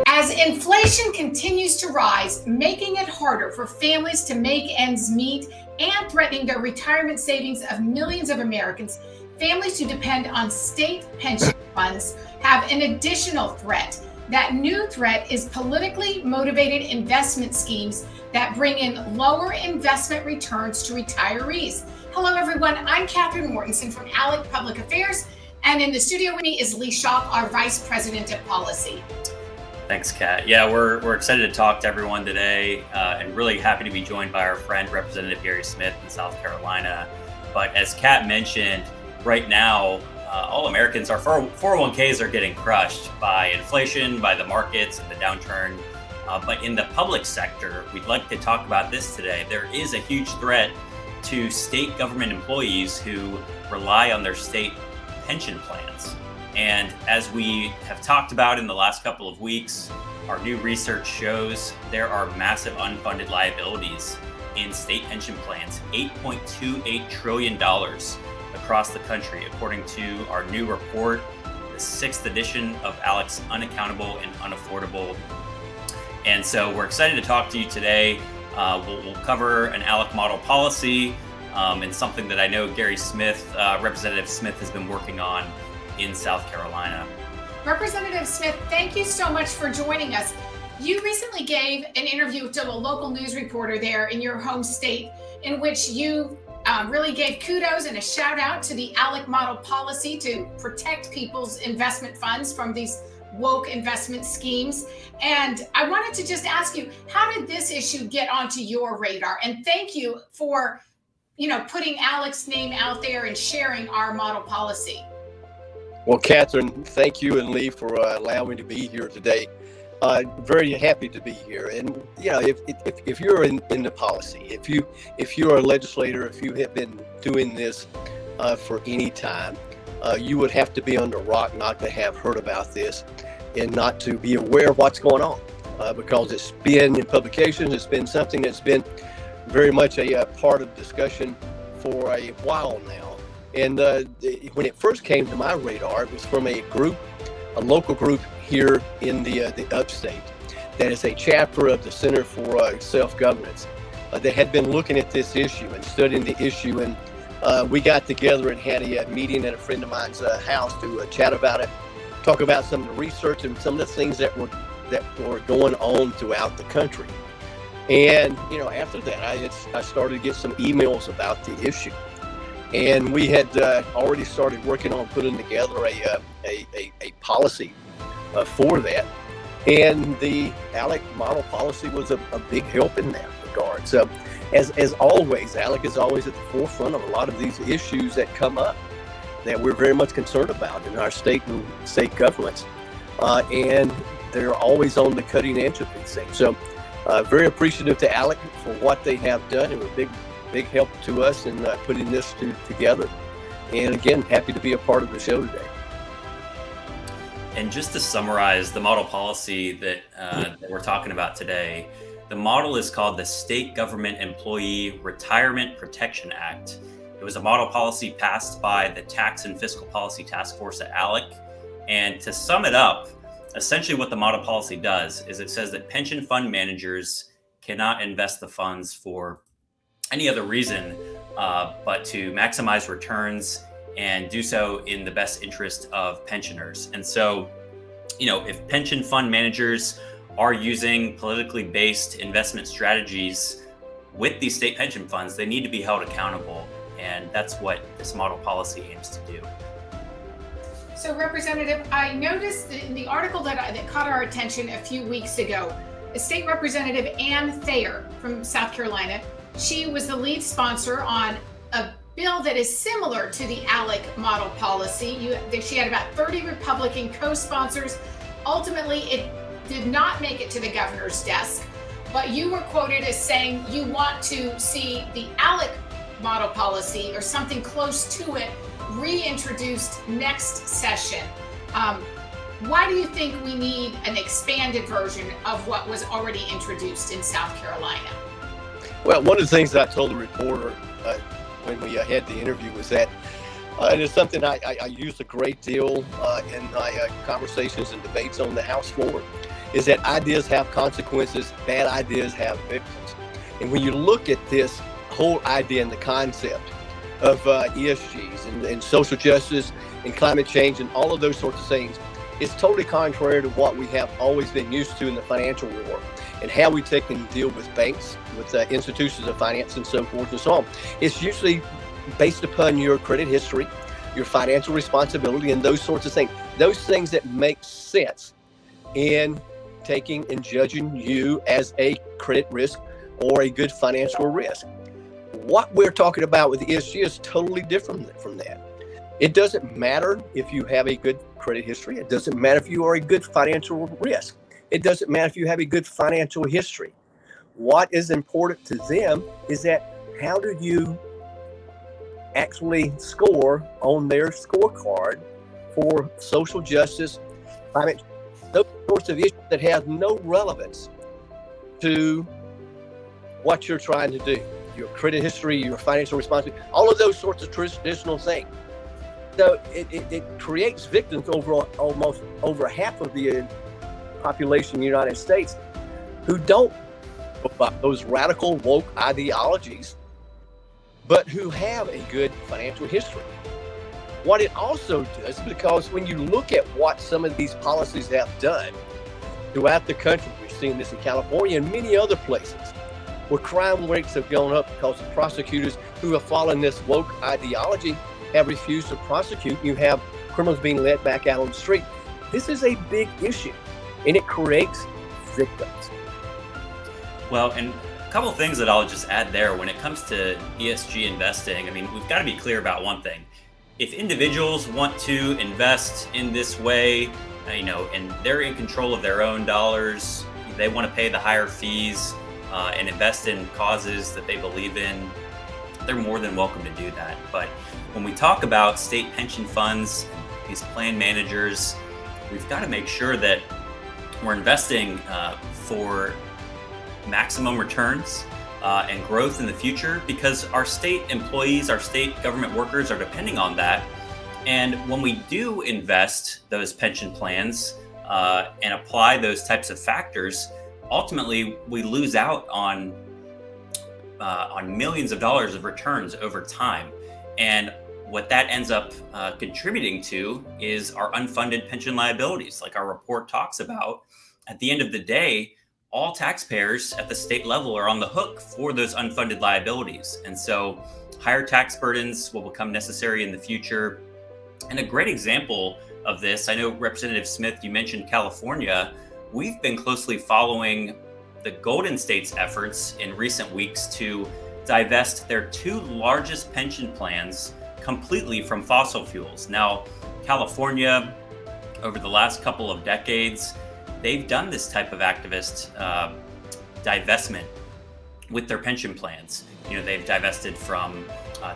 As inflation continues to rise, making it harder for families to make ends meet and threatening the retirement savings of millions of Americans, families who depend on state pension funds have an additional threat. That new threat is politically motivated investment schemes that bring in lower investment returns to retirees. Hello, everyone. I'm Catherine Mortensen from ALEC Public Affairs, and in the studio with me is Lee Schock, our Vice President of Policy. Thanks, Kat. Yeah, we're excited to talk to everyone today, and really happy to be joined by our friend, Representative Gary Smith in South Carolina. But as Kat mentioned, right now, all Americans, our 401ks are getting crushed by inflation, by the markets and the downturn. But in the public sector, we'd like to talk about this today. There is a huge threat to state government employees who rely on their state pension plans. And as we have talked about in the last couple of weeks, our new research shows there are massive unfunded liabilities in state pension plans, $8.28 trillion across the country, according to our new report, the 6th edition of ALEC's Unaccountable and Unaffordable. And so we're excited to talk to you today. We'll cover an ALEC model policy and something that I know Gary Smith, Representative Smith, has been working on in South Carolina. Representative Smith, thank you so much for joining us. You recently gave an interview to a local news reporter there in your home state, in which you really gave kudos and a shout out to the ALEC model policy to protect people's investment funds from these woke investment schemes. And I wanted to just ask you, how did this issue get onto your radar? And thank you for, putting ALEC's name out there and sharing our model policy. Well, Catherine, thank you and Lee for allowing me to be here today. Very happy to be here. And if you're in the policy, if you're a legislator, if you have been doing this for any time, you would have to be under a rock not to have heard about this and not to be aware of what's going on, because it's been in publications. It's been something that's been very much a part of discussion for a while now. And when it first came to my radar, it was from a local group here in the upstate that is a chapter of the Center for Self-Governance that had been looking at this issue and studying the issue. And we got together and had a meeting at a friend of mine's house to chat about it, talk about some of the research and some of the things that were going on throughout the country. And after that, I started to get some emails about the issue. And we had already started working on putting together a policy for that. And the ALEC model policy was a big help in that regard. So as always, ALEC is always at the forefront of a lot of these issues that come up that we're very much concerned about in our state and state governments. And they're always on the cutting edge of these things. So very appreciative to ALEC for what they have done, and a big help to us in putting this together. And again, happy to be a part of the show today. And just to summarize the model policy that we're talking about today, the model is called the State Government Employee Retirement Protection Act. It was a model policy passed by the Tax and Fiscal Policy Task Force at ALEC. And to sum it up, essentially what the model policy does is it says that pension fund managers cannot invest the funds for any other reason but to maximize returns and do so in the best interest of pensioners. And so, if pension fund managers are using politically based investment strategies with these state pension funds, they need to be held accountable. And that's what this model policy aims to do. So, Representative, I noticed in the article that caught our attention a few weeks ago, State Representative Ann Thayer from South Carolina, she was the lead sponsor on a bill that is similar to the ALEC model policy. She had about 30 Republican co-sponsors. Ultimately, it did not make it to the governor's desk, but you were quoted as saying you want to see the ALEC model policy or something close to it reintroduced next session. Why do you think we need an expanded version of what was already introduced in South Carolina? Well, one of the things that I told the reporter when we had the interview was that And it's something I use a great deal in my conversations and debates on the House floor, is that ideas have consequences, bad ideas have victims. And when you look at this whole idea and the concept of ESGs and social justice and climate change and all of those sorts of things, it's totally contrary to what we have always been used to in the financial world and how we take and deal with banks, with institutions of finance and so forth and so on. It's usually based upon your credit history, your financial responsibility, and those sorts of things. Those things that make sense in taking and judging you as a credit risk or a good financial risk. What we're talking about with ESG is totally different from that. It doesn't matter if you have a good credit history. It doesn't matter if you are a good financial risk. It doesn't matter if you have a good financial history. What is important to them is that how do you actually score on their scorecard for social justice, climate, those sorts of issues that have no relevance to what you're trying to do, your credit history, your financial responsibility, all of those sorts of traditional things. So it creates victims almost over half of the population in the United States who don't know about those radical woke ideologies, but who have a good financial history. What it also does, because when you look at what some of these policies have done throughout the country, we've seen this in California and many other places, where crime rates have gone up because the prosecutors who have followed this woke ideology have refused to prosecute. You have criminals being let back out on the street. This is a big issue, and it creates victims. Well, and a couple of things that I'll just add there when it comes to ESG investing. I mean, we've got to be clear about one thing. If individuals want to invest in this way, and they're in control of their own dollars, they want to pay the higher fees and invest in causes that they believe in, they're more than welcome to do that. But when we talk about state pension funds, these plan managers, we've got to make sure that we're investing for maximum returns and growth in the future, because our state employees, our state government workers are depending on that. And when we do invest those pension plans and apply those types of factors, ultimately we lose out on millions of dollars of returns over time. And what that ends up contributing to is our unfunded pension liabilities, like our report talks about. At the end of the day, all taxpayers at the state level are on the hook for those unfunded liabilities. And so higher tax burdens will become necessary in the future. And a great example of this, I know Representative Smith, you mentioned California. We've been closely following the Golden State's efforts in recent weeks to divest their two largest pension plans completely from fossil fuels. Now, California, over the last couple of decades, they've done this type of activist divestment with their pension plans. They've divested from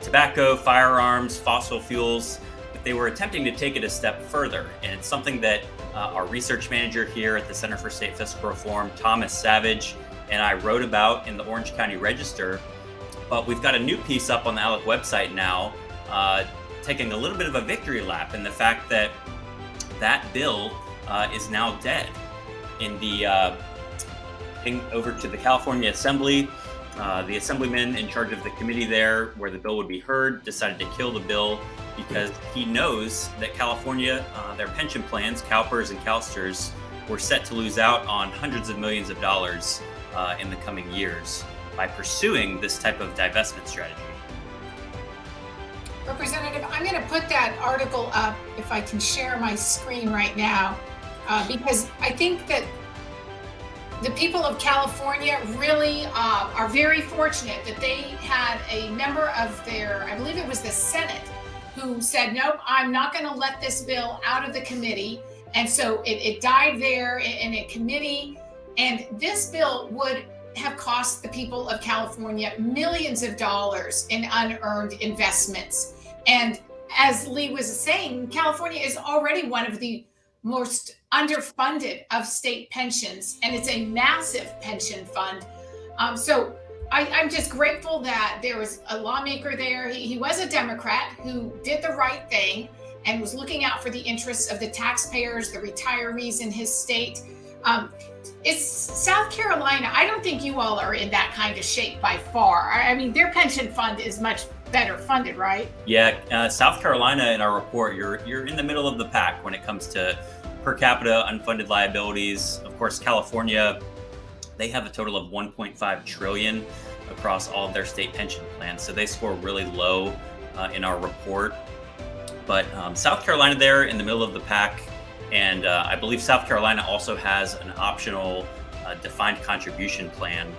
tobacco, firearms, fossil fuels, but they were attempting to take it a step further. And it's something that our research manager here at the Center for State Fiscal Reform, Thomas Savage, and I wrote about in the Orange County Register. But we've got a new piece up on the ALEC website now, taking a little bit of a victory lap in the fact that that bill is now dead. In the over to the California Assembly, the assemblyman in charge of the committee there where the bill would be heard decided to kill the bill because he knows that California, their pension plans, CalPERS and CalSTRS, were set to lose out on hundreds of millions of dollars in the coming years by pursuing this type of divestment strategy. Representative, I'm going to put that article up if I can share my screen right now, because I think that the people of California really are very fortunate that they had a member of their, I believe it was the Senate, who said, nope, I'm not going to let this bill out of the committee. And so it died there in a committee. And this bill would have cost the people of California millions of dollars in unearned investments. And as Lee was saying, California is already one of the most underfunded of state pensions, and it's a massive pension fund. So I'm just grateful that there was a lawmaker there. He was a Democrat who did the right thing and was looking out for the interests of the taxpayers, the retirees in his state. It's South Carolina. I don't think you all are in that kind of shape by far. I mean, their pension fund is much better funded, right? Yeah, South Carolina in our report, you're in the middle of the pack when it comes to per capita unfunded liabilities. Of course, California, they have a total of 1.5 trillion across all of their state pension plans. So they score really low in our report. But South Carolina there in the middle of the pack. And I believe South Carolina also has an optional defined contribution plan